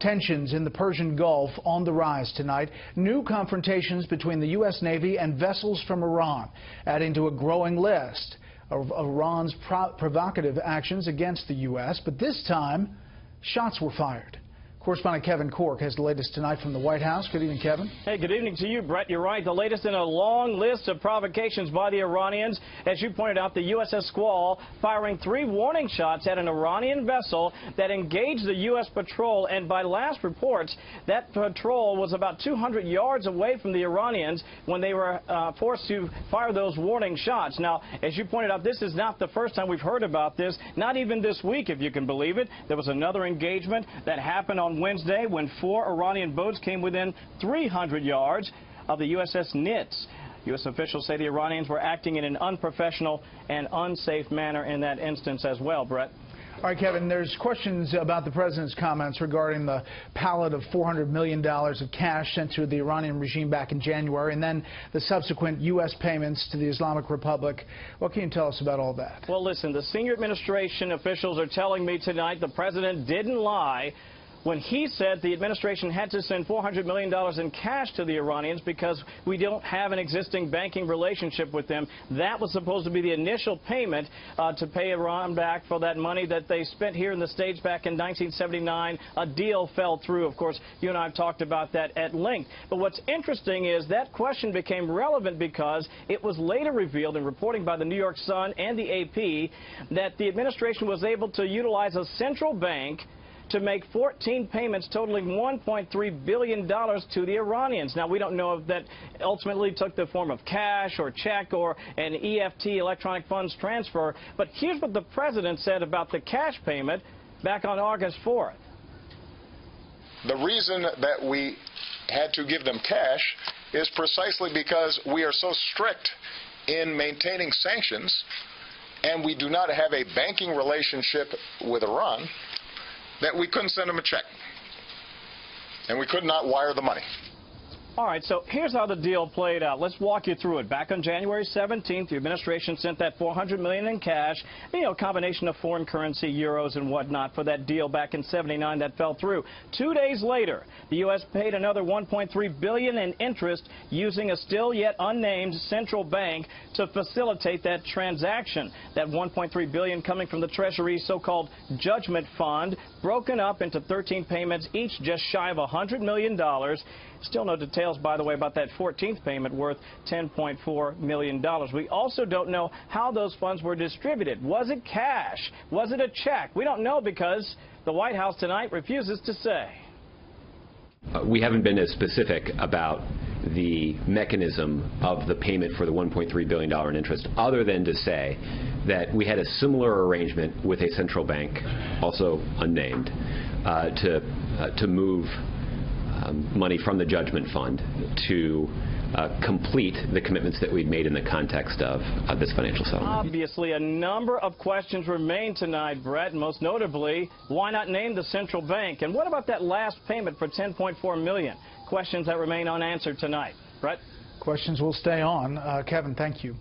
Tensions in the Persian Gulf on the rise tonight. New confrontations between the U.S. Navy and vessels from Iran, adding to a growing list of Iran's provocative actions against the U.S. But this time, shots were fired. Correspondent Kevin Corke has the latest tonight from the White House. Good evening, Kevin. Hey, good evening to you, Brett. You're right. The latest in a long list of provocations by the Iranians. As you pointed out, the USS Squall firing 3 warning shots at an Iranian vessel that engaged the U.S. patrol. And by last reports, that patrol was about 200 yards away from the Iranians when they were forced to fire those warning shots. Now, as you pointed out, this is not the first time we've heard about this. Not even this week, if you can believe it. There was another engagement that happened on Wednesday when 4 Iranian boats came within 300 yards of the USS Nitz. U.S. officials say the Iranians were acting in an unprofessional and unsafe manner in that instance as well, Brett. All right, Kevin, there's questions about the president's comments regarding the pallet of $400 million of cash sent to the Iranian regime back in January, and then the subsequent U.S. payments to the Islamic Republic. What can you tell us about all that? Well, listen, the senior administration officials are telling me tonight the president didn't lie when he said the administration had to send $400 million in cash to the Iranians because we don't have an existing banking relationship with them. That was supposed to be the initial payment to pay Iran back for that money that they spent here in the States back in 1979. A deal fell through. Of course, you and I have talked about that at length. But what's interesting is that question became relevant because it was later revealed in reporting by the New York Sun and the AP that the administration was able to utilize a central bank to make 14 payments totaling $1.3 billion to the Iranians. Now, we don't know if that ultimately took the form of cash or check or an EFT, electronic funds transfer. But here's what the president said about the cash payment back on August 4th. The reason that we had to give them cash is precisely because we are so strict in maintaining sanctions, and we do not have a banking relationship with Iran, that we couldn't send them a check, and we could not wire the money. All right, so here's how the deal played out. Let's walk you through it. Back on January 17th, the administration sent that $400 million in cash, a combination of foreign currency, euros and whatnot, for that deal back in '79 that fell through. 2 days later, the U.S. paid another $1.3 billion in interest using a still yet unnamed central bank to facilitate that transaction. That $1.3 billion coming from the Treasury's so-called judgment fund, broken up into 13 payments, each just shy of $100 million. Still no details, by the way, about that 14th payment worth $10.4 million. We also don't know how those funds were distributed. Was it cash? Was it a check? We don't know because the White House tonight refuses to say. We haven't been as specific about the mechanism of the payment for the $1.3 billion in interest, other than to say that we had a similar arrangement with a central bank, also unnamed, to move money from the judgment fund to complete the commitments that we'd made in the context of this financial settlement. Obviously, a number of questions remain tonight, Brett, and most notably, why not name the central bank? And what about that last payment for $10.4 million? Questions that remain unanswered tonight. Brett? Questions will stay on. Kevin, thank you.